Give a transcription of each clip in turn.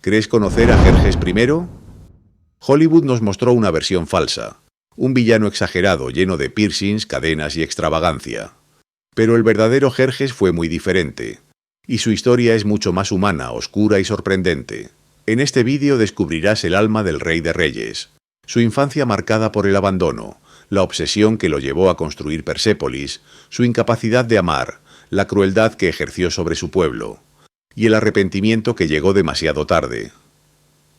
¿Crees conocer a Jerjes I? Hollywood nos mostró una versión falsa, un villano exagerado lleno de piercings, cadenas y extravagancia. Pero el verdadero Jerjes fue muy diferente, y su historia es mucho más humana, oscura y sorprendente. En este vídeo descubrirás el alma del Rey de Reyes, su infancia marcada por el abandono, la obsesión que lo llevó a construir Persépolis, su incapacidad de amar, la crueldad que ejerció sobre su pueblo, y el arrepentimiento que llegó demasiado tarde.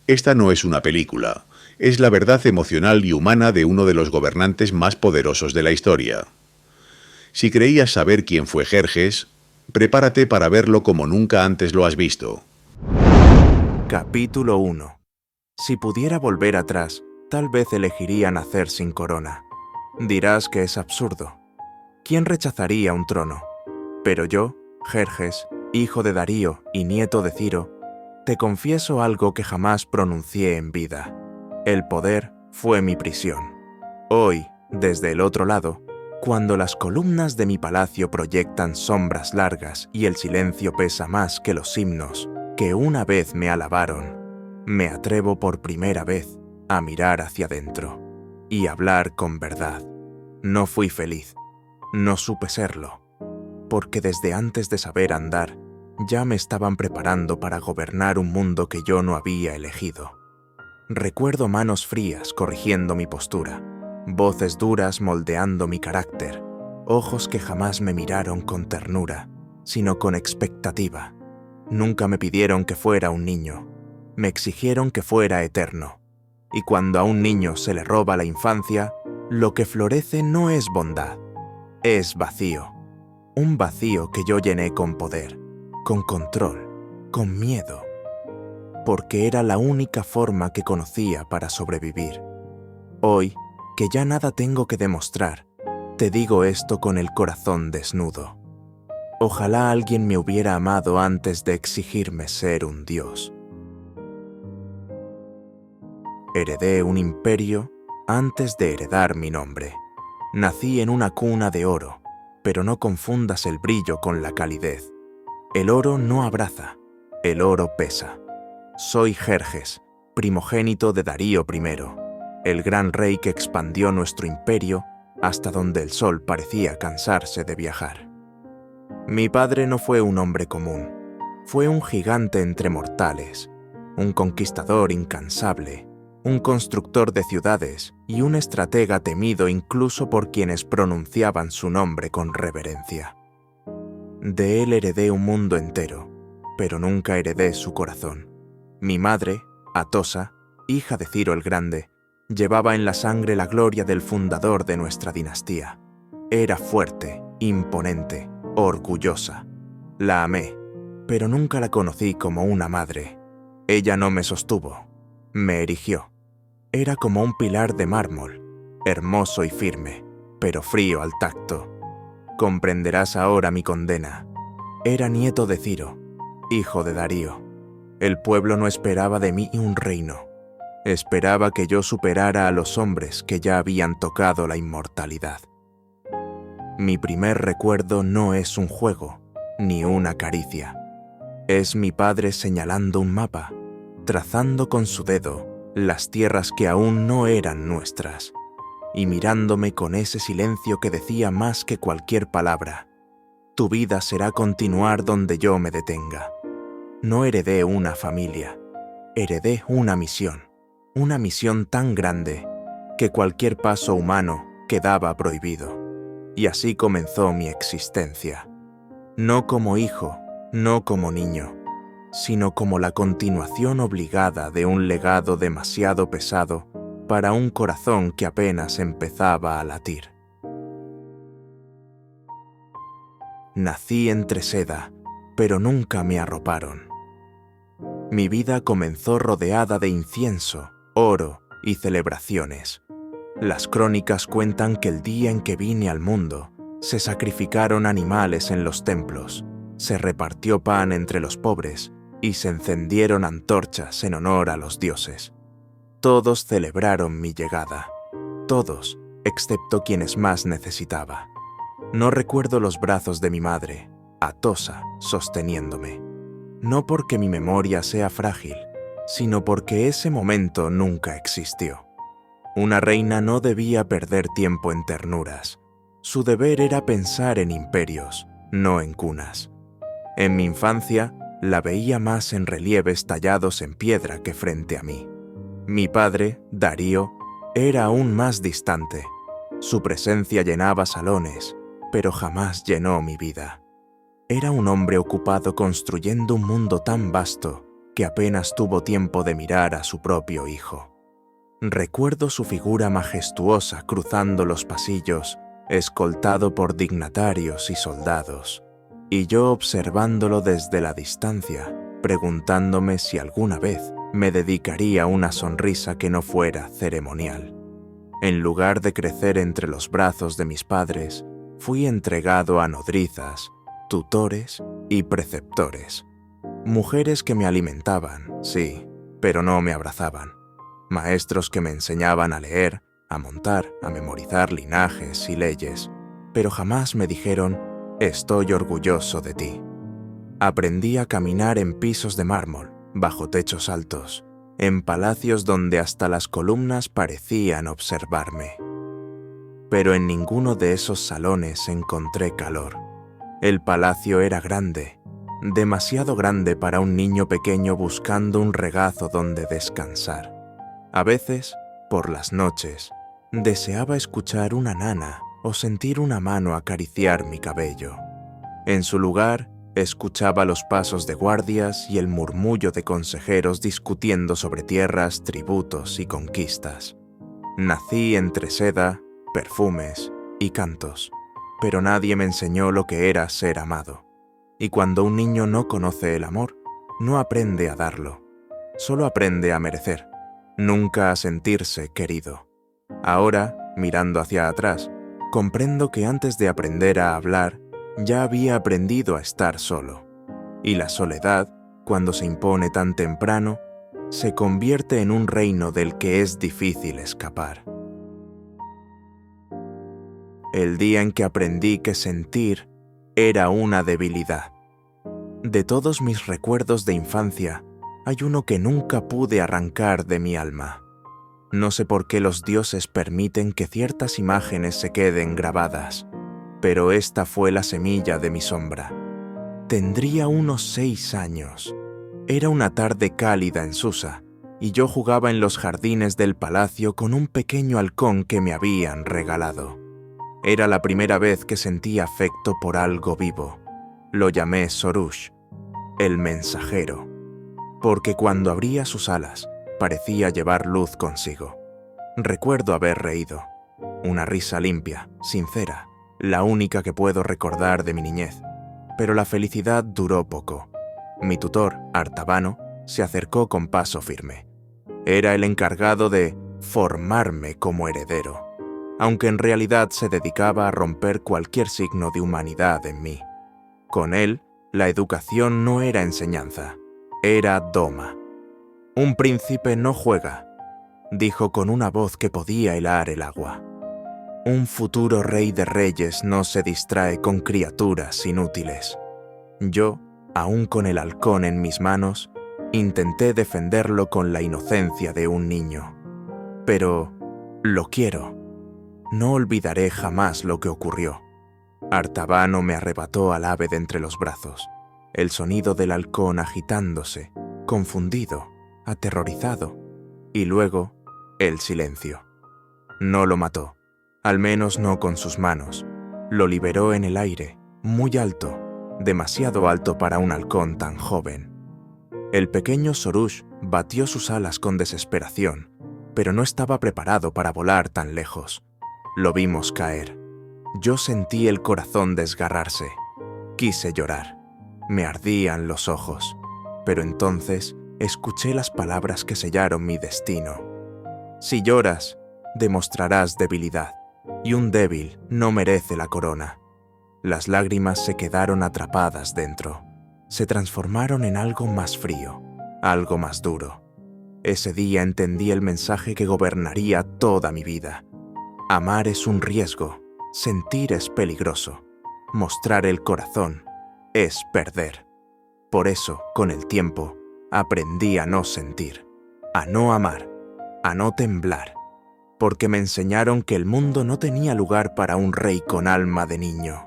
Esta no es una película, es la verdad emocional y humana de uno de los gobernantes más poderosos de la historia. Si creías saber quién fue Jerjes, prepárate para verlo como nunca antes lo has visto. Capítulo 1. Si pudiera volver atrás, tal vez elegiría nacer sin corona. Dirás que es absurdo. ¿Quién rechazaría un trono? Pero yo, Jerjes, hijo de Darío y nieto de Ciro, te confieso algo que jamás pronuncié en vida. El poder fue mi prisión. Hoy, desde el otro lado, cuando las columnas de mi palacio proyectan sombras largas y el silencio pesa más que los himnos que una vez me alabaron, me atrevo por primera vez a mirar hacia adentro y hablar con verdad. No fui feliz, no supe serlo, porque desde antes de saber andar, ya me estaban preparando para gobernar un mundo que yo no había elegido. Recuerdo manos frías corrigiendo mi postura, voces duras moldeando mi carácter, ojos que jamás me miraron con ternura, sino con expectativa. Nunca me pidieron que fuera un niño, me exigieron que fuera eterno. Y cuando a un niño se le roba la infancia, lo que florece no es bondad, es vacío. Un vacío que yo llené con poder, con control, con miedo, porque era la única forma que conocía para sobrevivir. Hoy, que ya nada tengo que demostrar, te digo esto con el corazón desnudo. Ojalá alguien me hubiera amado antes de exigirme ser un dios. Heredé un imperio antes de heredar mi nombre. Nací en una cuna de oro, pero no confundas el brillo con la calidez. El oro no abraza, el oro pesa. Soy Jerjes, primogénito de Darío I, el gran rey que expandió nuestro imperio hasta donde el sol parecía cansarse de viajar. Mi padre no fue un hombre común, fue un gigante entre mortales, un conquistador incansable, un constructor de ciudades y un estratega temido incluso por quienes pronunciaban su nombre con reverencia. De él heredé un mundo entero, pero nunca heredé su corazón. Mi madre, Atosa, hija de Ciro el Grande, llevaba en la sangre la gloria del fundador de nuestra dinastía. Era fuerte, imponente, orgullosa. La amé, pero nunca la conocí como una madre. Ella no me sostuvo, me erigió. Era como un pilar de mármol, hermoso y firme, pero frío al tacto. Comprenderás ahora mi condena. Era nieto de Ciro, hijo de Darío. El pueblo no esperaba de mí un reino. Esperaba que yo superara a los hombres que ya habían tocado la inmortalidad. Mi primer recuerdo no es un juego, ni una caricia. Es mi padre señalando un mapa, trazando con su dedo las tierras que aún no eran nuestras, y mirándome con ese silencio que decía más que cualquier palabra: tu vida será continuar donde yo me detenga. No heredé una familia, heredé una misión tan grande que cualquier paso humano quedaba prohibido. Y así comenzó mi existencia, no como hijo, no como niño, sino como la continuación obligada de un legado demasiado pesado para un corazón que apenas empezaba a latir. Nací entre seda, pero nunca me arroparon. Mi vida comenzó rodeada de incienso, oro y celebraciones. Las crónicas cuentan que el día en que vine al mundo, se sacrificaron animales en los templos, se repartió pan entre los pobres y se encendieron antorchas en honor a los dioses. Todos celebraron mi llegada, todos, excepto quienes más necesitaba. No recuerdo los brazos de mi madre, Atosa, sosteniéndome. No porque mi memoria sea frágil, sino porque ese momento nunca existió. Una reina no debía perder tiempo en ternuras. Su deber era pensar en imperios, no en cunas. En mi infancia, la veía más en relieves tallados en piedra que frente a mí. Mi padre, Darío, era aún más distante. Su presencia llenaba salones, pero jamás llenó mi vida. Era un hombre ocupado construyendo un mundo tan vasto que apenas tuvo tiempo de mirar a su propio hijo. Recuerdo su figura majestuosa cruzando los pasillos, escoltado por dignatarios y soldados, y yo observándolo desde la distancia, preguntándome si alguna vez me dedicaría una sonrisa que no fuera ceremonial. En lugar de crecer entre los brazos de mis padres, fui entregado a nodrizas, tutores y preceptores. Mujeres que me alimentaban, sí, pero no me abrazaban. Maestros que me enseñaban a leer, a montar, a memorizar linajes y leyes, pero jamás me dijeron: «Estoy orgulloso de ti». Aprendí a caminar en pisos de mármol, bajo techos altos, en palacios donde hasta las columnas parecían observarme. Pero en ninguno de esos salones encontré calor. El palacio era grande, demasiado grande para un niño pequeño buscando un regazo donde descansar. A veces, por las noches, deseaba escuchar una nana o sentir una mano acariciar mi cabello. En su lugar, escuchaba los pasos de guardias y el murmullo de consejeros discutiendo sobre tierras, tributos y conquistas. Nací entre seda, perfumes y cantos, pero nadie me enseñó lo que era ser amado. Y cuando un niño no conoce el amor, no aprende a darlo, solo aprende a merecer, nunca a sentirse querido. Ahora, mirando hacia atrás, comprendo que antes de aprender a hablar, ya había aprendido a estar solo. Y la soledad, cuando se impone tan temprano, se convierte en un reino del que es difícil escapar. El día en que aprendí que sentir era una debilidad. De todos mis recuerdos de infancia, hay uno que nunca pude arrancar de mi alma. No sé por qué los dioses permiten que ciertas imágenes se queden grabadas, pero esta fue la semilla de mi sombra. Tendría unos 6 años. Era una tarde cálida en Susa, y yo jugaba en los jardines del palacio con un pequeño halcón que me habían regalado. Era la primera vez que sentí afecto por algo vivo. Lo llamé Sorush, el mensajero, porque cuando abría sus alas, parecía llevar luz consigo. Recuerdo haber reído. Una risa limpia, sincera, la única que puedo recordar de mi niñez. Pero la felicidad duró poco. Mi tutor, Artabano, se acercó con paso firme. Era el encargado de formarme como heredero, aunque en realidad se dedicaba a romper cualquier signo de humanidad en mí. Con él, la educación no era enseñanza, era doma. «Un príncipe no juega», dijo con una voz que podía helar el agua. «Un futuro rey de reyes no se distrae con criaturas inútiles». Yo, aún con el halcón en mis manos, intenté defenderlo con la inocencia de un niño. Pero lo quiero. No olvidaré jamás lo que ocurrió. Artabano me arrebató al ave de entre los brazos, el sonido del halcón agitándose, confundido, aterrorizado, y luego el silencio. No lo mató, al menos no con sus manos. Lo liberó en el aire, muy alto, demasiado alto para un halcón tan joven. El pequeño Sorush batió sus alas con desesperación, pero no estaba preparado para volar tan lejos. Lo vimos caer. Yo sentí el corazón desgarrarse. Quise llorar. Me ardían los ojos. Pero entonces escuché las palabras que sellaron mi destino. Si lloras, demostrarás debilidad, y un débil no merece la corona. Las lágrimas se quedaron atrapadas dentro. Se transformaron en algo más frío, algo más duro. Ese día entendí el mensaje que gobernaría toda mi vida. Amar es un riesgo, sentir es peligroso, mostrar el corazón es perder. Por eso, con el tiempo, aprendí a no sentir, a no amar, a no temblar, porque me enseñaron que el mundo no tenía lugar para un rey con alma de niño.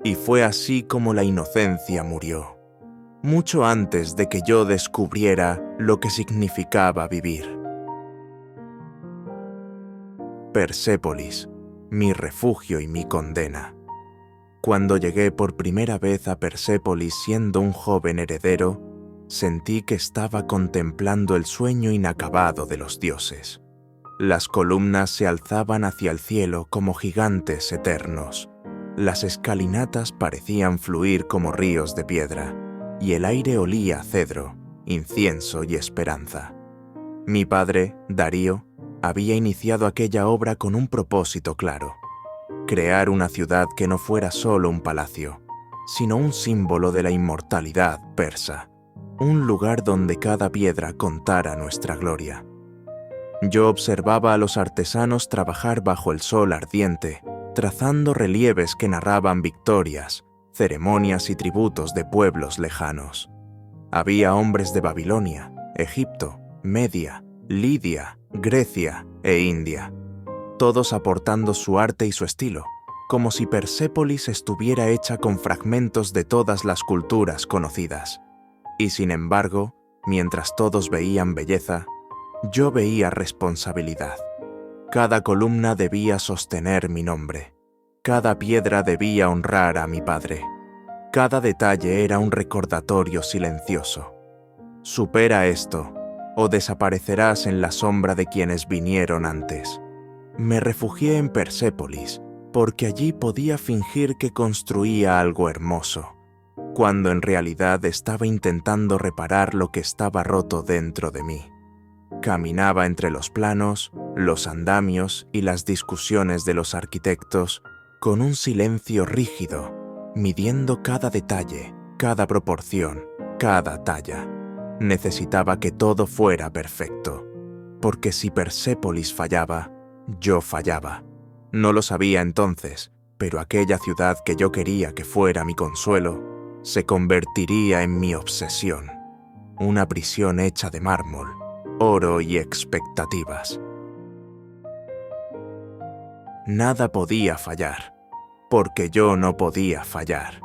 Y fue así como la inocencia murió, mucho antes de que yo descubriera lo que significaba vivir. Persépolis, mi refugio y mi condena. Cuando llegué por primera vez a Persépolis siendo un joven heredero, sentí que estaba contemplando el sueño inacabado de los dioses. Las columnas se alzaban hacia el cielo como gigantes eternos. Las escalinatas parecían fluir como ríos de piedra, y el aire olía a cedro, incienso y esperanza. Mi padre, Darío, había iniciado aquella obra con un propósito claro: crear una ciudad que no fuera solo un palacio, sino un símbolo de la inmortalidad persa, un lugar donde cada piedra contara nuestra gloria. Yo observaba a los artesanos trabajar bajo el sol ardiente, trazando relieves que narraban victorias, ceremonias y tributos de pueblos lejanos. Había hombres de Babilonia, Egipto, Media, Lidia, Grecia e India, todos aportando su arte y su estilo, como si Persépolis estuviera hecha con fragmentos de todas las culturas conocidas. Y sin embargo, mientras todos veían belleza, yo veía responsabilidad. Cada columna debía sostener mi nombre. Cada piedra debía honrar a mi padre. Cada detalle era un recordatorio silencioso. Supera esto, o desaparecerás en la sombra de quienes vinieron antes. Me refugié en Persépolis, porque allí podía fingir que construía algo hermoso, cuando en realidad estaba intentando reparar lo que estaba roto dentro de mí. Caminaba entre los planos, los andamios y las discusiones de los arquitectos con un silencio rígido, midiendo cada detalle, cada proporción, cada talla. Necesitaba que todo fuera perfecto, porque si Persépolis fallaba, yo fallaba. No lo sabía entonces, pero aquella ciudad que yo quería que fuera mi consuelo se convertiría en mi obsesión, una prisión hecha de mármol, oro y expectativas. Nada podía fallar, porque yo no podía fallar.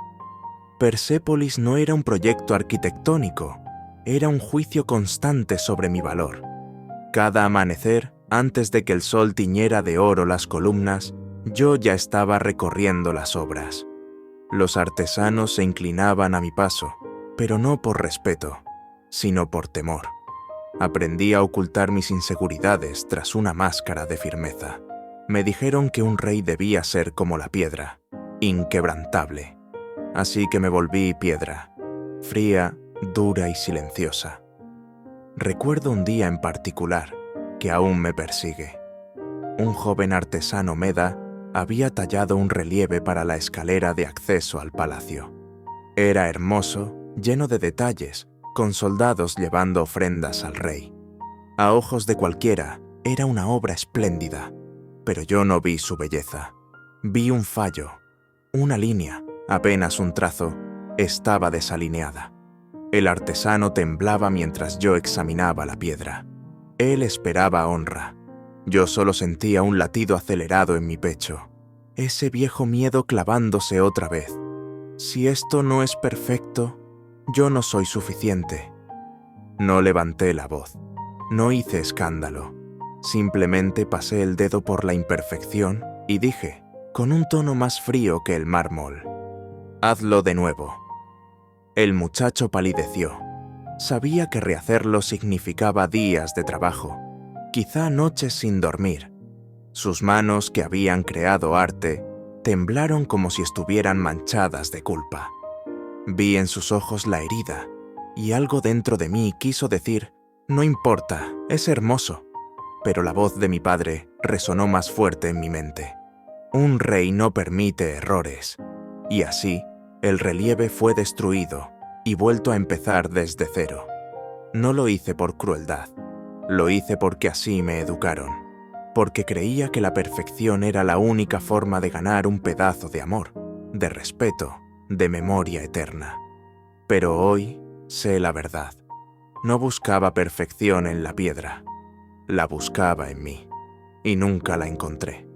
Persépolis no era un proyecto arquitectónico, era un juicio constante sobre mi valor. Cada amanecer, antes de que el sol tiñera de oro las columnas, yo ya estaba recorriendo las obras. Los artesanos se inclinaban a mi paso, pero no por respeto, sino por temor. Aprendí a ocultar mis inseguridades tras una máscara de firmeza. Me dijeron que un rey debía ser como la piedra, inquebrantable. Así que me volví piedra, fría, dura y silenciosa. Recuerdo un día en particular que aún me persigue. Un joven artesano meda había tallado un relieve para la escalera de acceso al palacio. Era hermoso, lleno de detalles, con soldados llevando ofrendas al rey. A ojos de cualquiera, era una obra espléndida, pero yo no vi su belleza. Vi un fallo, una línea, apenas un trazo, estaba desalineada. El artesano temblaba mientras yo examinaba la piedra. Él esperaba honra. Yo solo sentía un latido acelerado en mi pecho, ese viejo miedo clavándose otra vez. Si esto no es perfecto, yo no soy suficiente. No levanté la voz, no hice escándalo. Simplemente pasé el dedo por la imperfección y dije, con un tono más frío que el mármol: hazlo de nuevo. El muchacho palideció. Sabía que rehacerlo significaba días de trabajo, quizá noches sin dormir. Sus manos, que habían creado arte, temblaron como si estuvieran manchadas de culpa. Vi en sus ojos la herida, y algo dentro de mí quiso decir: no importa, es hermoso. Pero la voz de mi padre resonó más fuerte en mi mente. Un rey no permite errores. Y así, el relieve fue destruido y vuelto a empezar desde cero. No lo hice por crueldad, lo hice porque así me educaron, porque creía que la perfección era la única forma de ganar un pedazo de amor, de respeto, de memoria eterna. Pero hoy sé la verdad. No buscaba perfección en la piedra, la buscaba en mí, y nunca la encontré.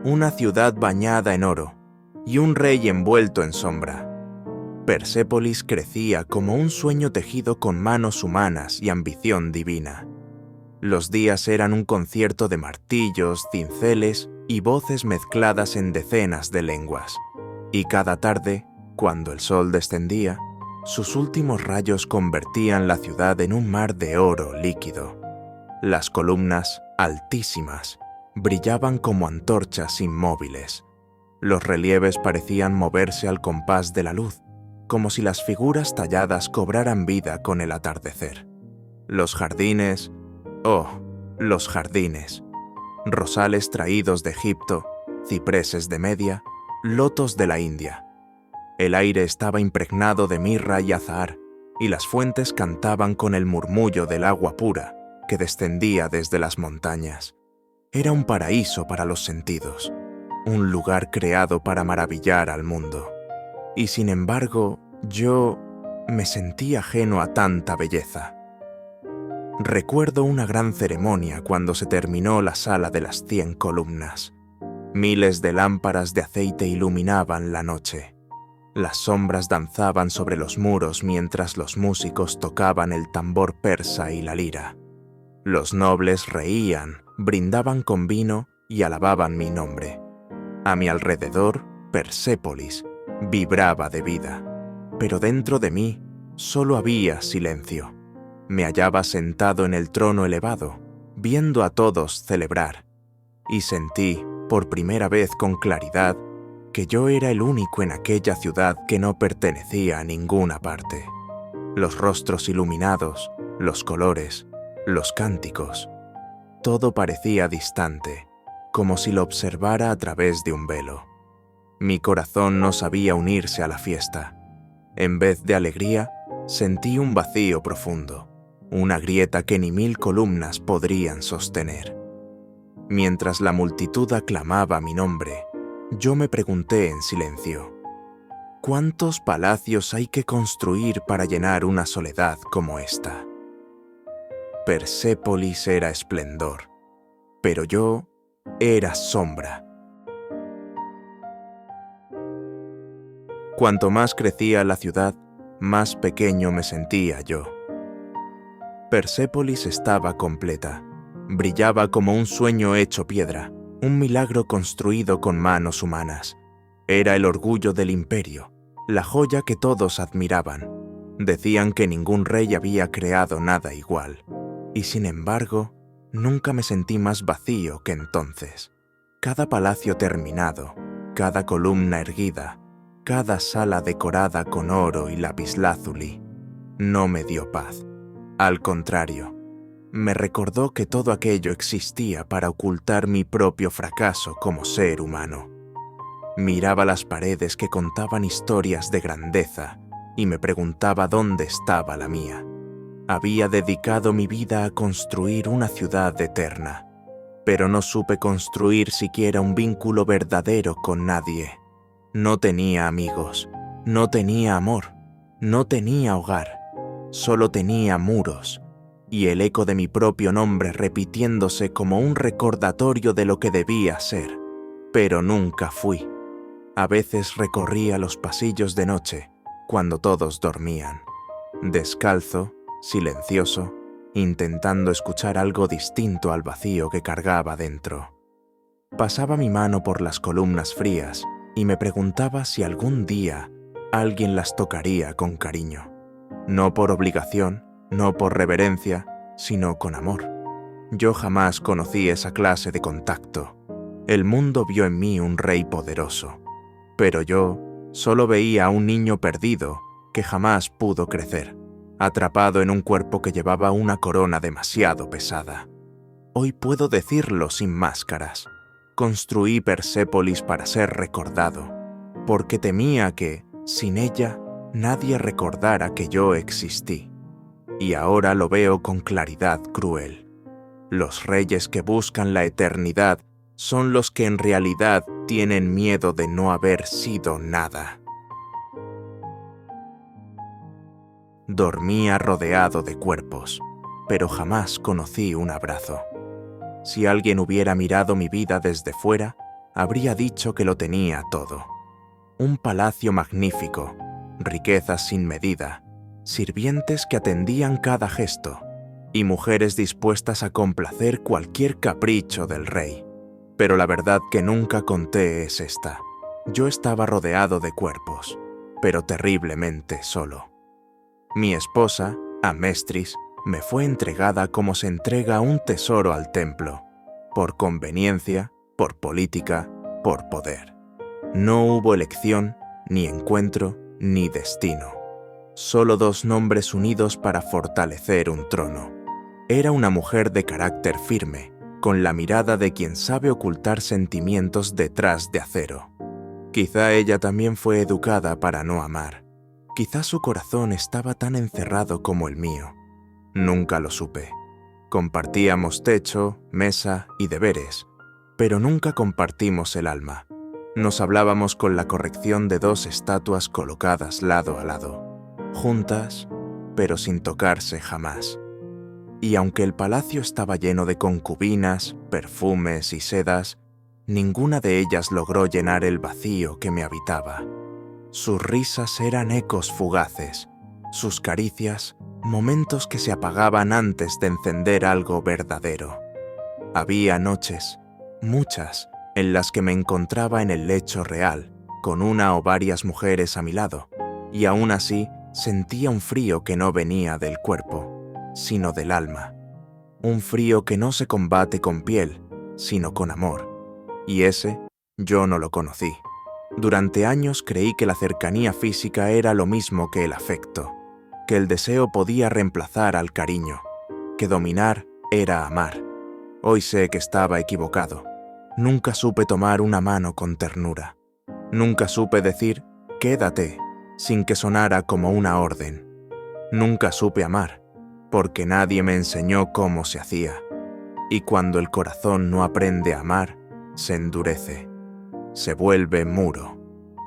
Una ciudad bañada en oro y un rey envuelto en sombra. Persépolis crecía como un sueño tejido con manos humanas y ambición divina. Los días eran un concierto de martillos, cinceles y voces mezcladas en decenas de lenguas. Y cada tarde, cuando el sol descendía, sus últimos rayos convertían la ciudad en un mar de oro líquido. Las columnas, altísimas, brillaban como antorchas inmóviles. Los relieves parecían moverse al compás de la luz, como si las figuras talladas cobraran vida con el atardecer. Los jardines, oh, los jardines. Rosales traídos de Egipto, cipreses de Media, lotos de la India. El aire estaba impregnado de mirra y azahar, y las fuentes cantaban con el murmullo del agua pura que descendía desde las montañas. Era un paraíso para los sentidos, un lugar creado para maravillar al mundo. Y sin embargo, yo me sentí ajeno a tanta belleza. Recuerdo una gran ceremonia cuando se terminó la sala de las 100 columnas. Miles de lámparas de aceite iluminaban la noche. Las sombras danzaban sobre los muros mientras los músicos tocaban el tambor persa y la lira. Los nobles reían, brindaban con vino y alababan mi nombre. A mi alrededor, Persépolis vibraba de vida, pero dentro de mí solo había silencio. Me hallaba sentado en el trono elevado, viendo a todos celebrar, y sentí, por primera vez con claridad, que yo era el único en aquella ciudad que no pertenecía a ninguna parte. Los rostros iluminados, los colores, los cánticos, todo parecía distante, como si lo observara a través de un velo. Mi corazón no sabía unirse a la fiesta. En vez de alegría, sentí un vacío profundo, una grieta que ni 1000 columnas podrían sostener. Mientras la multitud aclamaba mi nombre, yo me pregunté en silencio, ¿cuántos palacios hay que construir para llenar una soledad como esta? Persépolis era esplendor, pero yo era sombra. Cuanto más crecía la ciudad, más pequeño me sentía yo. Persépolis estaba completa, brillaba como un sueño hecho piedra, un milagro construido con manos humanas. Era el orgullo del imperio, la joya que todos admiraban. Decían que ningún rey había creado nada igual. Y sin embargo, nunca me sentí más vacío que entonces. Cada palacio terminado, cada columna erguida, cada sala decorada con oro y lapislázuli, no me dio paz. Al contrario, me recordó que todo aquello existía para ocultar mi propio fracaso como ser humano. Miraba las paredes que contaban historias de grandeza y me preguntaba dónde estaba la mía. Había dedicado mi vida a construir una ciudad eterna, pero no supe construir siquiera un vínculo verdadero con nadie. No tenía amigos, no tenía amor, no tenía hogar, solo tenía muros, y el eco de mi propio nombre repitiéndose como un recordatorio de lo que debía ser, pero nunca fui. A veces recorría los pasillos de noche, cuando todos dormían, descalzo, silencioso, intentando escuchar algo distinto al vacío que cargaba dentro. Pasaba mi mano por las columnas frías y me preguntaba si algún día alguien las tocaría con cariño. No por obligación, no por reverencia, sino con amor. Yo jamás conocí esa clase de contacto. El mundo vio en mí un rey poderoso, pero yo solo veía a un niño perdido que jamás pudo crecer, atrapado en un cuerpo que llevaba una corona demasiado pesada. Hoy puedo decirlo sin máscaras. Construí Persépolis para ser recordado, porque temía que, sin ella, nadie recordara que yo existí. Y ahora lo veo con claridad cruel. Los reyes que buscan la eternidad son los que en realidad tienen miedo de no haber sido nada. Dormía rodeado de cuerpos, pero jamás conocí un abrazo. Si alguien hubiera mirado mi vida desde fuera, habría dicho que lo tenía todo. Un palacio magnífico, riquezas sin medida, sirvientes que atendían cada gesto y mujeres dispuestas a complacer cualquier capricho del rey. Pero la verdad que nunca conté es esta. Yo estaba rodeado de cuerpos, pero terriblemente solo. Mi esposa, Amestris, me fue entregada como se entrega un tesoro al templo, por conveniencia, por política, por poder. No hubo elección, ni encuentro, ni destino. Solo dos nombres unidos para fortalecer un trono. Era una mujer de carácter firme, con la mirada de quien sabe ocultar sentimientos detrás de acero. Quizá ella también fue educada para no amar. Quizá su corazón estaba tan encerrado como el mío. Nunca lo supe. Compartíamos techo, mesa y deberes, pero nunca compartimos el alma. Nos hablábamos con la corrección de dos estatuas colocadas lado a lado, juntas, pero sin tocarse jamás. Y aunque el palacio estaba lleno de concubinas, perfumes y sedas, ninguna de ellas logró llenar el vacío que me habitaba. Sus risas eran ecos fugaces, sus caricias, momentos que se apagaban antes de encender algo verdadero. Había noches, muchas, en las que me encontraba en el lecho real, con una o varias mujeres a mi lado, y aún así sentía un frío que no venía del cuerpo, sino del alma. Un frío que no se combate con piel, sino con amor. Y ese yo no lo conocí. Durante años creí que la cercanía física era lo mismo que el afecto, que el deseo podía reemplazar al cariño, que dominar era amar. Hoy sé que estaba equivocado. Nunca supe tomar una mano con ternura. Nunca supe decir, quédate, sin que sonara como una orden. Nunca supe amar, porque nadie me enseñó cómo se hacía. Y cuando el corazón no aprende a amar, se endurece, se vuelve muro.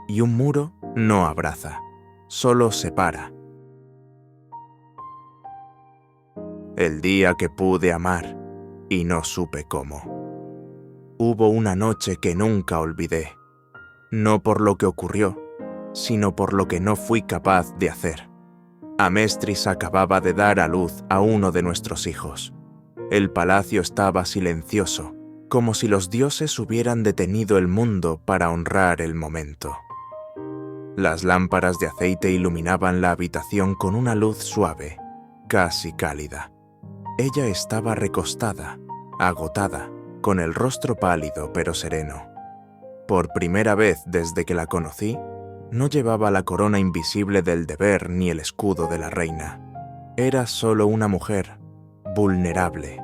Y un muro no abraza, solo separa. El día que pude amar, y no supe cómo. Hubo una noche que nunca olvidé, no por lo que ocurrió, sino por lo que no fui capaz de hacer. Amestris acababa de dar a luz a uno de nuestros hijos. El palacio estaba silencioso, como si los dioses hubieran detenido el mundo para honrar el momento. Las lámparas de aceite iluminaban la habitación con una luz suave, casi cálida. Ella estaba recostada, agotada, con el rostro pálido pero sereno. Por primera vez desde que la conocí, no llevaba la corona invisible del deber ni el escudo de la reina. Era solo una mujer, vulnerable,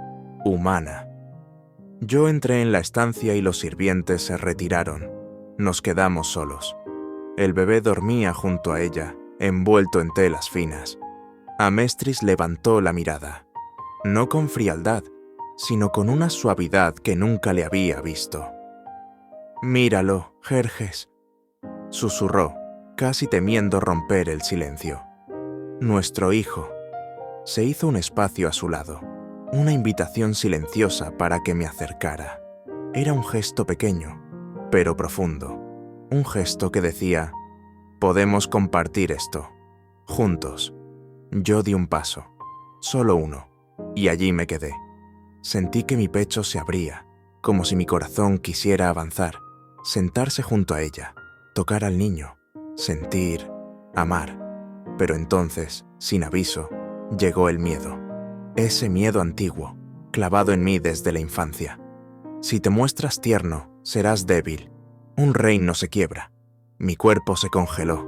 humana. Yo entré en la estancia y los sirvientes se retiraron. Nos quedamos solos. El bebé dormía junto a ella, envuelto en telas finas. Amestris levantó la mirada, no con frialdad, sino con una suavidad que nunca le había visto. «Míralo, Jerjes», susurró, casi temiendo romper el silencio. «Nuestro hijo». Se hizo un espacio a su lado, una invitación silenciosa para que me acercara. Era un gesto pequeño, pero profundo. Un gesto que decía, podemos compartir esto, juntos. Yo di un paso, solo uno, y allí me quedé. Sentí que mi pecho se abría, como si mi corazón quisiera avanzar, sentarse junto a ella, tocar al niño, sentir, amar. Pero entonces, sin aviso, llegó el miedo. Ese miedo antiguo, clavado en mí desde la infancia. Si te muestras tierno, serás débil. Un reino se quiebra. Mi cuerpo se congeló.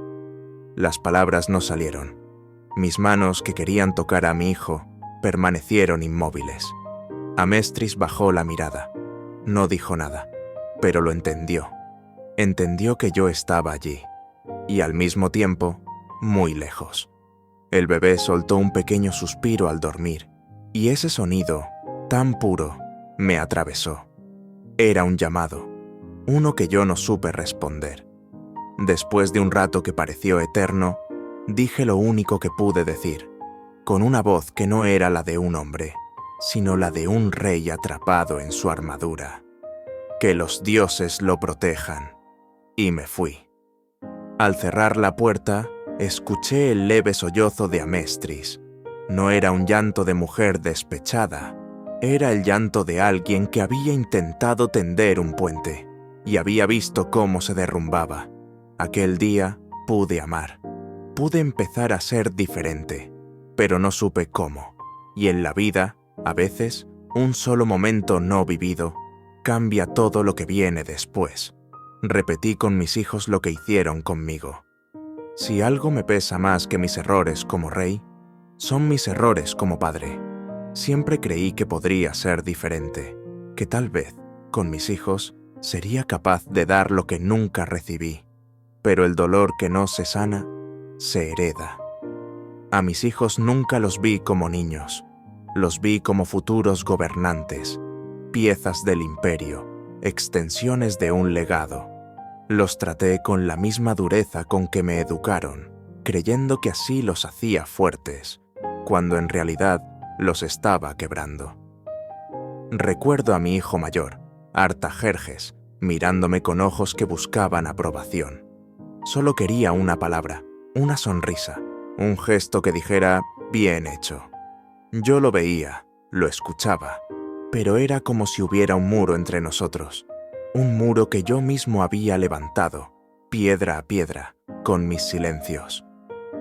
Las palabras no salieron. Mis manos que querían tocar a mi hijo permanecieron inmóviles. Amestris bajó la mirada. No dijo nada, pero lo entendió. Entendió que yo estaba allí, y al mismo tiempo, muy lejos. El bebé soltó un pequeño suspiro al dormir, y ese sonido, tan puro, me atravesó. Era un llamado, uno que yo no supe responder. Después de un rato que pareció eterno, Dije lo único que pude decir, con una voz que no era la de un hombre, sino la de un rey atrapado en su armadura. Que los dioses lo protejan. Y me fui. Al cerrar la puerta, escuché el leve sollozo de Amestris. No era un llanto de mujer despechada, era el llanto de alguien que había intentado tender un puente y había visto cómo se derrumbaba. Aquel día pude amar. Pude empezar a ser diferente, pero no supe cómo. Y en la vida, a veces, un solo momento no vivido cambia todo lo que viene después. Repetí con mis hijos lo que hicieron conmigo. Si algo me pesa más que mis errores como rey, son mis errores como padre. Siempre creí que podría ser diferente, que tal vez, con mis hijos, sería capaz de dar lo que nunca recibí. Pero el dolor que no se sana, se hereda. A mis hijos nunca los vi como niños, los vi como futuros gobernantes, piezas del imperio, extensiones de un legado. Los traté con la misma dureza con que me educaron, creyendo que así los hacía fuertes, cuando en realidad los estaba quebrando. Recuerdo a mi hijo mayor, Artajerjes, mirándome con ojos que buscaban aprobación. Solo quería una palabra, una sonrisa, un gesto que dijera «bien hecho». Yo lo veía, lo escuchaba, pero era como si hubiera un muro entre nosotros, un muro que yo mismo había levantado, piedra a piedra, con mis silencios.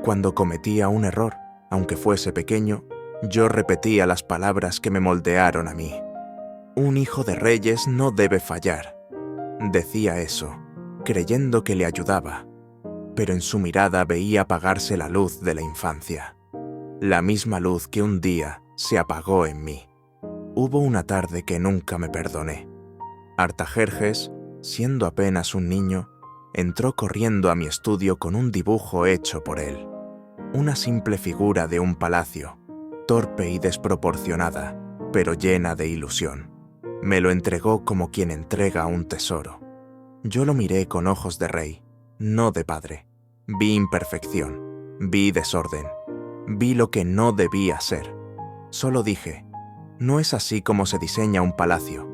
Cuando cometía un error, aunque fuese pequeño, yo repetía las palabras que me moldearon a mí. Un hijo de reyes no debe fallar. Decía eso, creyendo que le ayudaba, pero en su mirada veía apagarse la luz de la infancia. La misma luz que un día se apagó en mí. Hubo una tarde que nunca me perdoné. Artajerjes, siendo apenas un niño, entró corriendo a mi estudio con un dibujo hecho por él. Una simple figura de un palacio, torpe y desproporcionada, pero llena de ilusión. Me lo entregó como quien entrega un tesoro. Yo lo miré con ojos de rey, no de padre. Vi imperfección, vi desorden, vi lo que no debía ser. Solo dije, no es así como se diseña un palacio.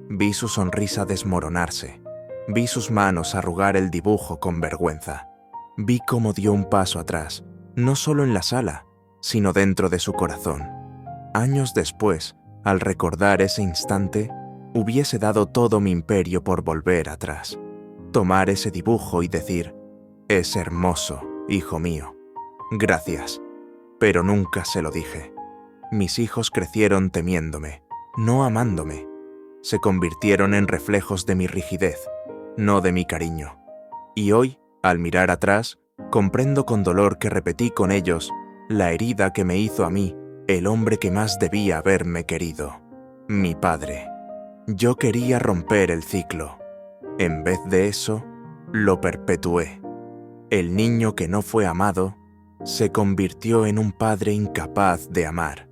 Vi su sonrisa desmoronarse, vi sus manos arrugar el dibujo con vergüenza. Vi cómo dio un paso atrás, no solo en la sala, sino dentro de su corazón. Años después, al recordar ese instante, hubiese dado todo mi imperio por volver atrás. Tomar ese dibujo y decir, «Es hermoso, hijo mío. Gracias». Pero nunca se lo dije. Mis hijos crecieron temiéndome, no amándome. Se convirtieron en reflejos de mi rigidez, no de mi cariño. Y hoy, al mirar atrás, comprendo con dolor que repetí con ellos la herida que me hizo a mí el hombre que más debía haberme querido, mi padre. Yo quería romper el ciclo. En vez de eso, lo perpetué. El niño que no fue amado se convirtió en un padre incapaz de amar.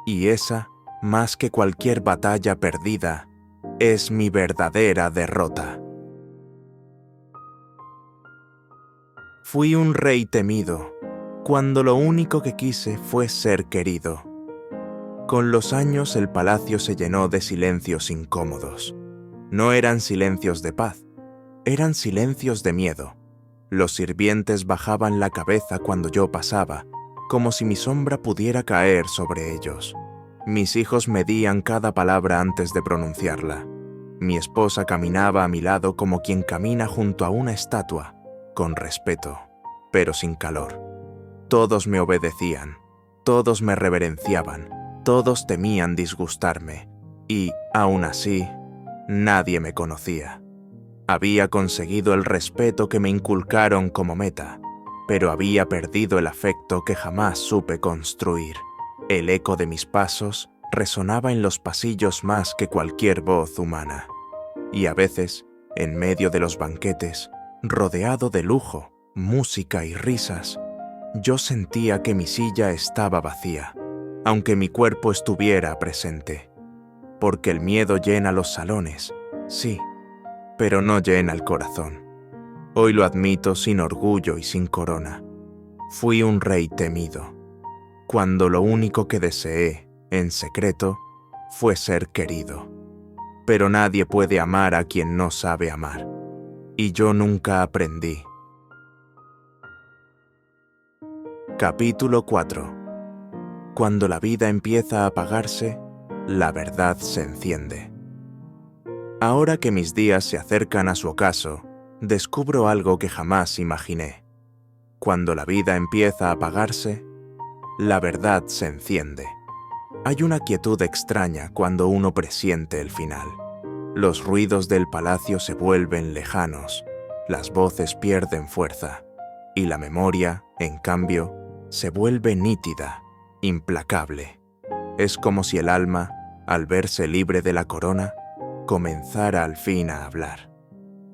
Y esa, más que cualquier batalla perdida, es mi verdadera derrota. Fui un rey temido, cuando lo único que quise fue ser querido. Con los años el palacio se llenó de silencios incómodos. No eran silencios de paz, eran silencios de miedo. Los sirvientes bajaban la cabeza cuando yo pasaba, como si mi sombra pudiera caer sobre ellos. Mis hijos medían cada palabra antes de pronunciarla. Mi esposa caminaba a mi lado como quien camina junto a una estatua, con respeto, pero sin calor. Todos me obedecían, todos me reverenciaban, todos temían disgustarme, y, aún así, nadie me conocía. Había conseguido el respeto que me inculcaron como meta, pero había perdido el afecto que jamás supe construir. El eco de mis pasos resonaba en los pasillos más que cualquier voz humana. Y a veces, en medio de los banquetes, rodeado de lujo, música y risas, yo sentía que mi silla estaba vacía, aunque mi cuerpo estuviera presente. Porque el miedo llena los salones, sí, pero no llena el corazón. Hoy lo admito sin orgullo y sin corona. Fui un rey temido, cuando lo único que deseé, en secreto, fue ser querido. Pero nadie puede amar a quien no sabe amar, y yo nunca aprendí. Capítulo 4. Cuando la vida empieza a apagarse, la verdad se enciende. Ahora que mis días se acercan a su ocaso, descubro algo que jamás imaginé. Cuando la vida empieza a apagarse, la verdad se enciende. Hay una quietud extraña cuando uno presiente el final. Los ruidos del palacio se vuelven lejanos, las voces pierden fuerza, y la memoria, en cambio, se vuelve nítida, implacable. Es como si el alma, al verse libre de la corona, comenzara al fin a hablar.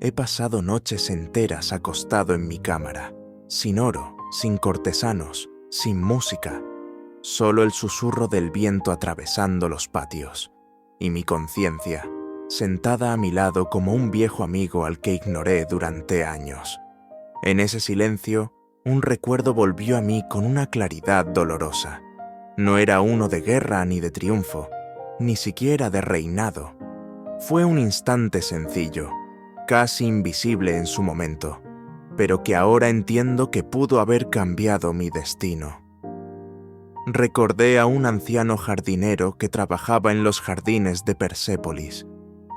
He pasado noches enteras acostado en mi cámara, sin oro, sin cortesanos, sin música, solo el susurro del viento atravesando los patios, y mi conciencia, sentada a mi lado como un viejo amigo al que ignoré durante años. En ese silencio, un recuerdo volvió a mí con una claridad dolorosa. No era uno de guerra ni de triunfo, ni siquiera de reinado. Fue un instante sencillo, casi invisible en su momento, pero que ahora entiendo que pudo haber cambiado mi destino. Recordé a un anciano jardinero que trabajaba en los jardines de Persépolis.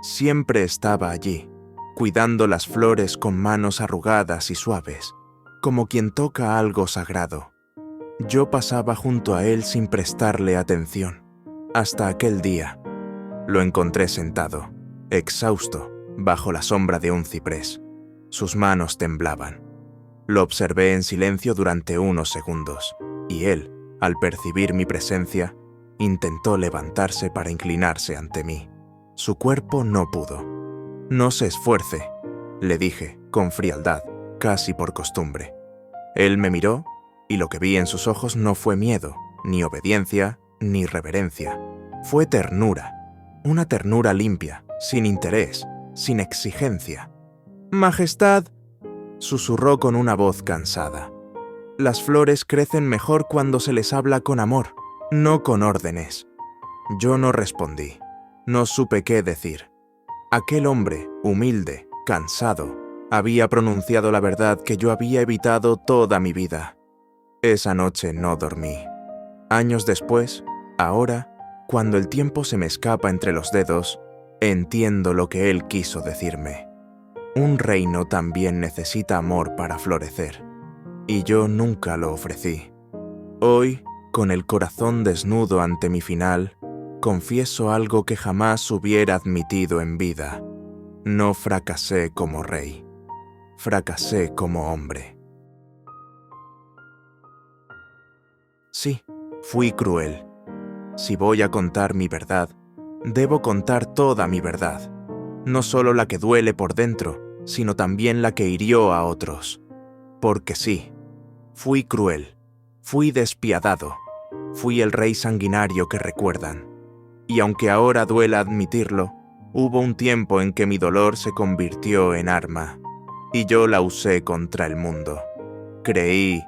Siempre estaba allí, cuidando las flores con manos arrugadas y suaves, como quien toca algo sagrado. Yo pasaba junto a él sin prestarle atención, hasta aquel día. Lo encontré sentado, exhausto, bajo la sombra de un ciprés. Sus manos temblaban. Lo observé en silencio durante unos segundos, y él, al percibir mi presencia, intentó levantarse para inclinarse ante mí. Su cuerpo no pudo. «No se esfuerce», le dije, con frialdad, casi por costumbre. Él me miró, y lo que vi en sus ojos no fue miedo, ni obediencia, ni reverencia. Fue ternura. Una ternura limpia, sin interés, sin exigencia. «Majestad», susurró con una voz cansada. «Las flores crecen mejor cuando se les habla con amor, no con órdenes». Yo no respondí. No supe qué decir. Aquel hombre, humilde, cansado, había pronunciado la verdad que yo había evitado toda mi vida. Esa noche no dormí. Años después, ahora, cuando el tiempo se me escapa entre los dedos, entiendo lo que él quiso decirme. Un reino también necesita amor para florecer, y yo nunca lo ofrecí. Hoy, con el corazón desnudo ante mi final, confieso algo que jamás hubiera admitido en vida. No fracasé como rey. Fracasé como hombre. Sí, fui cruel. Si voy a contar mi verdad, debo contar toda mi verdad. No solo la que duele por dentro, sino también la que hirió a otros. Porque sí, fui cruel, fui despiadado, fui el rey sanguinario que recuerdan. Y aunque ahora duela admitirlo, hubo un tiempo en que mi dolor se convirtió en arma, y yo la usé contra el mundo. Creí,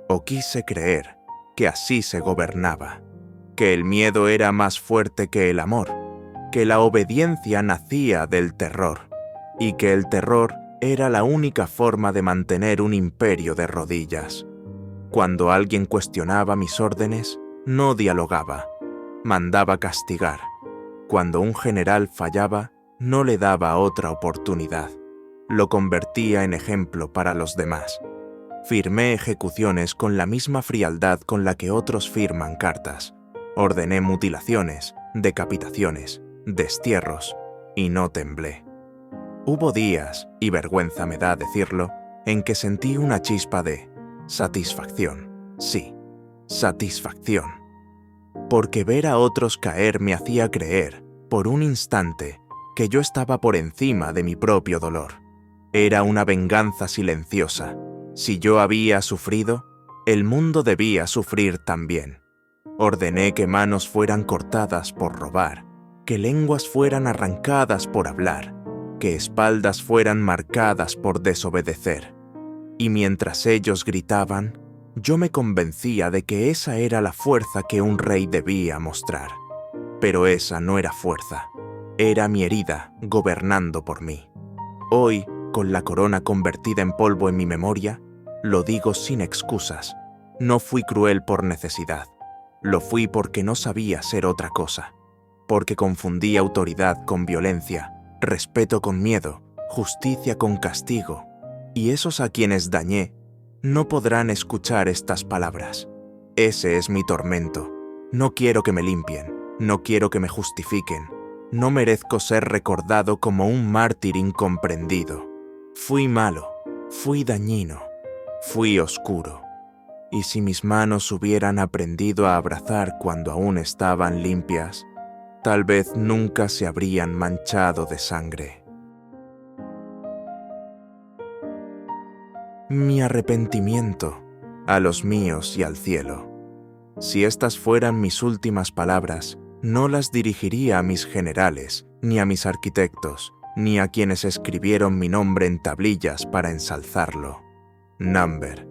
o quise creer, que así se gobernaba, que el miedo era más fuerte que el amor, que la obediencia nacía del terror, y que el terror era la única forma de mantener un imperio de rodillas. Cuando alguien cuestionaba mis órdenes, no dialogaba, mandaba castigar. Cuando un general fallaba, no le daba otra oportunidad. Lo convertía en ejemplo para los demás. Firmé ejecuciones con la misma frialdad con la que otros firman cartas. Ordené mutilaciones, decapitaciones, destierros, y no temblé. Hubo días, y vergüenza me da decirlo, en que sentí una chispa de satisfacción. Sí, satisfacción. Porque ver a otros caer me hacía creer, por un instante, que yo estaba por encima de mi propio dolor. Era una venganza silenciosa. Si yo había sufrido, el mundo debía sufrir también. Ordené que manos fueran cortadas por robar, que lenguas fueran arrancadas por hablar, que espaldas fueran marcadas por desobedecer. Y mientras ellos gritaban, Yo me convencía de que esa era la fuerza que un rey debía mostrar. Pero esa no era fuerza, era mi herida gobernando por mí. Hoy, con la corona convertida en polvo en mi memoria, lo digo sin excusas. No fui cruel por necesidad, lo fui porque no sabía ser otra cosa, porque confundí autoridad con violencia, respeto con miedo, justicia con castigo, y esos a quienes dañé no podrán escuchar estas palabras. Ese es mi tormento. No quiero que me limpien, no quiero que me justifiquen. No merezco ser recordado como un mártir incomprendido. Fui malo, fui dañino, fui oscuro. Y si mis manos hubieran aprendido a abrazar cuando aún estaban limpias, tal vez nunca se habrían manchado de sangre. Mi arrepentimiento a los míos y al cielo. Si estas fueran mis últimas palabras, no las dirigiría a mis generales, ni a mis arquitectos, ni a quienes escribieron mi nombre en tablillas para ensalzarlo. Number.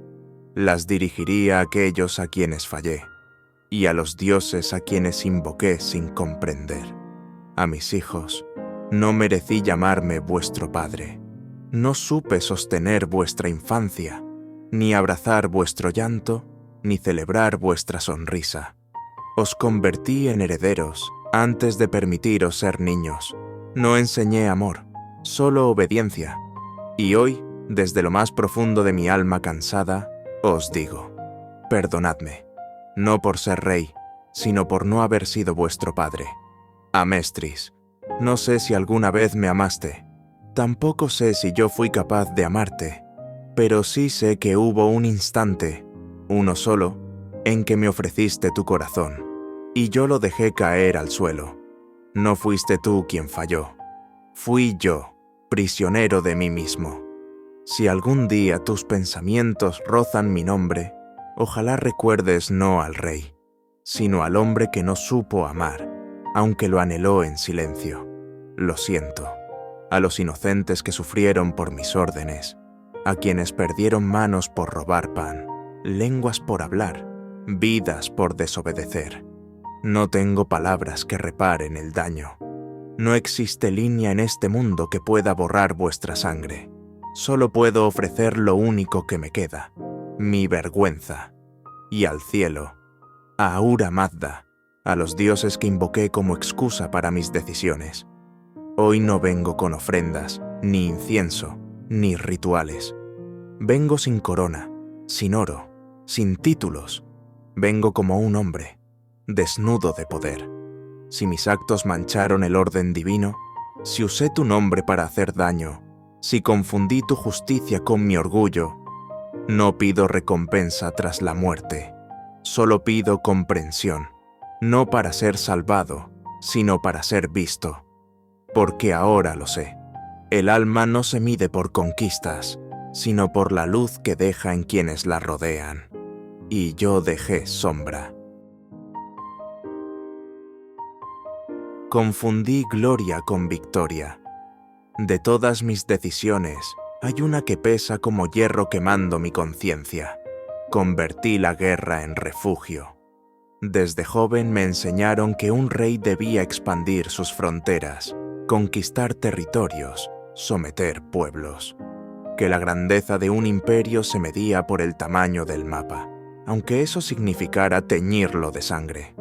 Las dirigiría a aquellos a quienes fallé, y a los dioses a quienes invoqué sin comprender. A mis hijos, no merecí llamarme vuestro padre. No supe sostener vuestra infancia, ni abrazar vuestro llanto, ni celebrar vuestra sonrisa. Os convertí en herederos antes de permitiros ser niños. No enseñé amor, solo obediencia. Y hoy, desde lo más profundo de mi alma cansada, os digo, perdonadme, no por ser rey, sino por no haber sido vuestro padre. Amestris, no sé si alguna vez me amaste. Tampoco sé si yo fui capaz de amarte, pero sí sé que hubo un instante, uno solo, en que me ofreciste tu corazón, y yo lo dejé caer al suelo. No fuiste tú quien falló, fui yo, prisionero de mí mismo. Si algún día tus pensamientos rozan mi nombre, ojalá recuerdes no al rey, sino al hombre que no supo amar, aunque lo anheló en silencio. Lo siento. A los inocentes que sufrieron por mis órdenes, a quienes perdieron manos por robar pan, lenguas por hablar, vidas por desobedecer. No tengo palabras que reparen el daño. No existe línea en este mundo que pueda borrar vuestra sangre. Solo puedo ofrecer lo único que me queda, mi vergüenza. Y al cielo, a Ahura Mazda, a los dioses que invoqué como excusa para mis decisiones. Hoy no vengo con ofrendas, ni incienso, ni rituales. Vengo sin corona, sin oro, sin títulos. Vengo como un hombre, desnudo de poder. Si mis actos mancharon el orden divino, si usé tu nombre para hacer daño, si confundí tu justicia con mi orgullo, no pido recompensa tras la muerte, solo pido comprensión, no para ser salvado, sino para ser visto. Porque ahora lo sé, el alma no se mide por conquistas, sino por la luz que deja en quienes la rodean. Y yo dejé sombra. Confundí gloria con victoria. De todas mis decisiones, hay una que pesa como hierro quemando mi conciencia. Convertí la guerra en refugio. Desde joven me enseñaron que un rey debía expandir sus fronteras, conquistar territorios, someter pueblos. Que la grandeza de un imperio se medía por el tamaño del mapa, aunque eso significara teñirlo de sangre.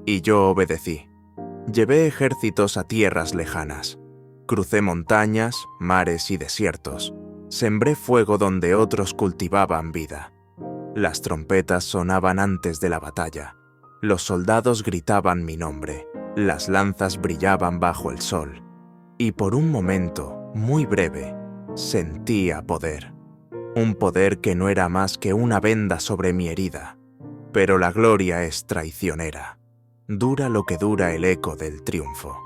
Y yo obedecí. Llevé ejércitos a tierras lejanas. Crucé montañas, mares y desiertos. Sembré fuego donde otros cultivaban vida. Las trompetas sonaban antes de la batalla. Los soldados gritaban mi nombre. Las lanzas brillaban bajo el sol. Y por un momento, muy breve, sentía poder. Un poder que no era más que una venda sobre mi herida. Pero la gloria es traicionera. Dura lo que dura el eco del triunfo.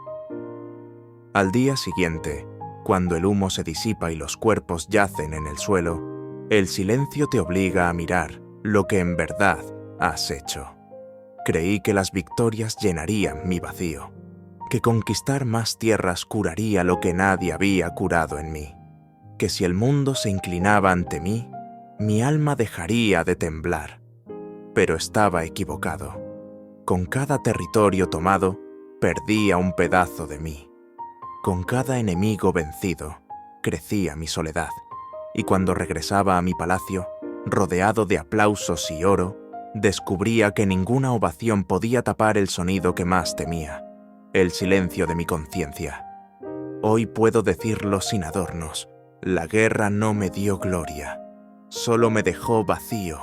Al día siguiente, cuando el humo se disipa y los cuerpos yacen en el suelo, el silencio te obliga a mirar lo que en verdad has hecho. Creí que las victorias llenarían mi vacío, que conquistar más tierras curaría lo que nadie había curado en mí, que si el mundo se inclinaba ante mí, mi alma dejaría de temblar. pero estaba equivocado. Con cada territorio tomado, perdía un pedazo de mí. Con cada enemigo vencido, crecía mi soledad. Y cuando regresaba a mi palacio, rodeado de aplausos y oro, descubría que ninguna ovación podía tapar el sonido que más temía, el silencio de mi conciencia. Hoy puedo decirlo sin adornos: la guerra no me dio gloria, solo me dejó vacío.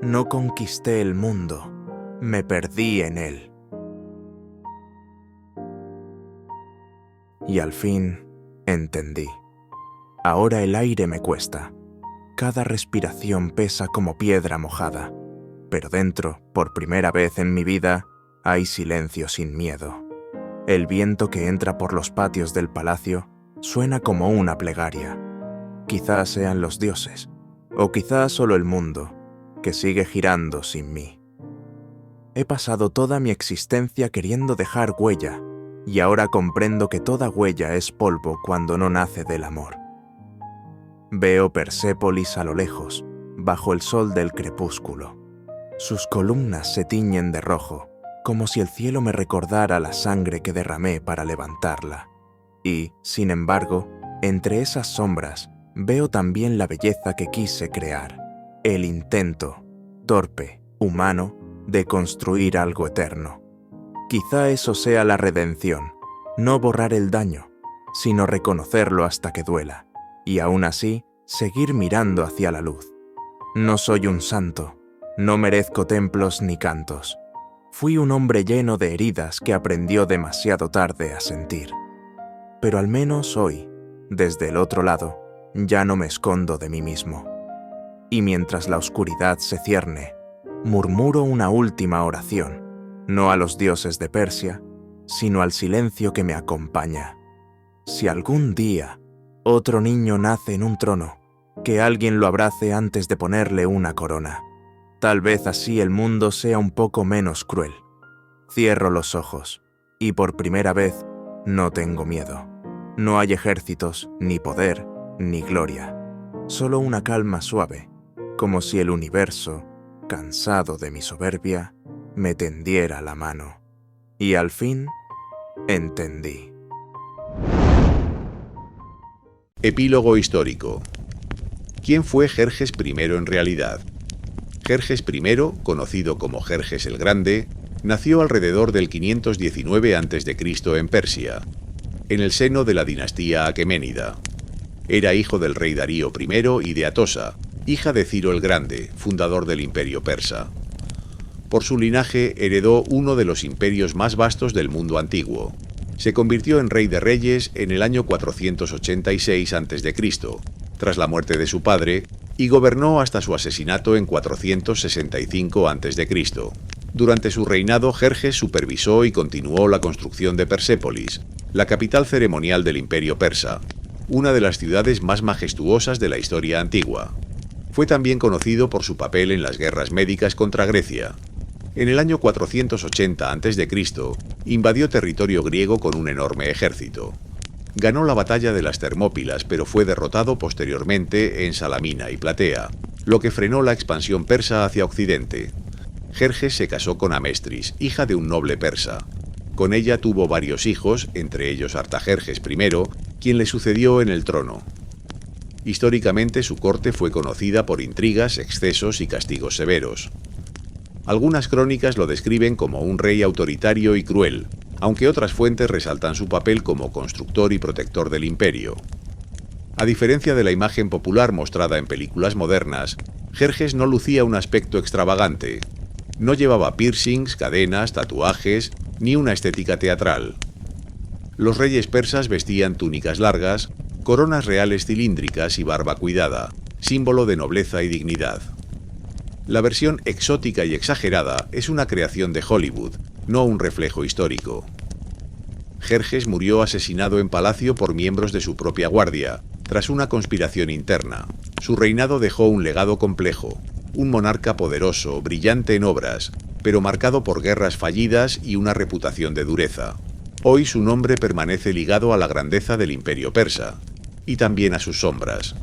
No conquisté el mundo, me perdí en él. Y al fin entendí. Ahora el aire me cuesta. Cada respiración pesa como piedra mojada. Pero dentro, por primera vez en mi vida, hay silencio sin miedo. El viento que entra por los patios del palacio suena como una plegaria. Quizás sean los dioses, o quizás solo el mundo, que sigue girando sin mí. He pasado toda mi existencia queriendo dejar huella, y ahora comprendo que toda huella es polvo cuando no nace del amor. Veo Persépolis a lo lejos, bajo el sol del crepúsculo. Sus columnas se tiñen de rojo, como si el cielo me recordara la sangre que derramé para levantarla. Y, sin embargo, entre esas sombras, veo también la belleza que quise crear, el intento, torpe, humano, de construir algo eterno. Quizá eso sea la redención, no borrar el daño, sino reconocerlo hasta que duela, y aún así, seguir mirando hacia la luz. No soy un santo, no merezco templos ni cantos. Fui un hombre lleno de heridas que aprendió demasiado tarde a sentir. Pero al menos hoy, desde el otro lado, ya no me escondo de mí mismo. Y mientras la oscuridad se cierne, murmuro una última oración, no a los dioses de Persia, sino al silencio que me acompaña. Si algún día otro niño nace en un trono, que alguien lo abrace antes de ponerle una corona. Tal vez así el mundo sea un poco menos cruel. Cierro los ojos, y por primera vez no tengo miedo. No hay ejércitos, ni poder, ni gloria. Solo una calma suave, como si el universo, cansado de mi soberbia, me tendiera la mano. Y al fin, entendí. Epílogo histórico. ¿Quién fue Jerjes I en realidad? Jerjes I, conocido como Jerjes el Grande, nació alrededor del 519 a.C. en Persia, en el seno de la dinastía aqueménida. Era hijo del rey Darío I y de Atosa, hija de Ciro el Grande, fundador del imperio persa. Por su linaje heredó uno de los imperios más vastos del mundo antiguo. Se convirtió en rey de reyes en el año 486 a.C., tras la muerte de su padre, y gobernó hasta su asesinato en 465 a.C. Durante su reinado, Jerjes supervisó y continuó la construcción de Persépolis, la capital ceremonial del imperio persa, una de las ciudades más majestuosas de la historia antigua. Fue también conocido por su papel en las guerras médicas contra Grecia. En el año 480 a.C., invadió territorio griego con un enorme ejército. Ganó la batalla de las Termópilas, pero fue derrotado posteriormente en Salamina y Platea, lo que frenó la expansión persa hacia Occidente. Jerjes se casó con Amestris, hija de un noble persa. Con ella tuvo varios hijos, entre ellos Artajerjes I, quien le sucedió en el trono. Históricamente su corte fue conocida por intrigas, excesos y castigos severos. Algunas crónicas lo describen como un rey autoritario y cruel, aunque otras fuentes resaltan su papel como constructor y protector del imperio. A diferencia de la imagen popular mostrada en películas modernas, Jerjes no lucía un aspecto extravagante. No llevaba piercings, cadenas, tatuajes, ni una estética teatral. Los reyes persas vestían túnicas largas, coronas reales cilíndricas y barba cuidada, símbolo de nobleza y dignidad. La versión exótica y exagerada es una creación de Hollywood, no un reflejo histórico. Jerjes murió asesinado en palacio por miembros de su propia guardia, tras una conspiración interna. Su reinado dejó un legado complejo, un monarca poderoso, brillante en obras, pero marcado por guerras fallidas y una reputación de dureza. Hoy su nombre permanece ligado a la grandeza del imperio persa, y también a sus sombras.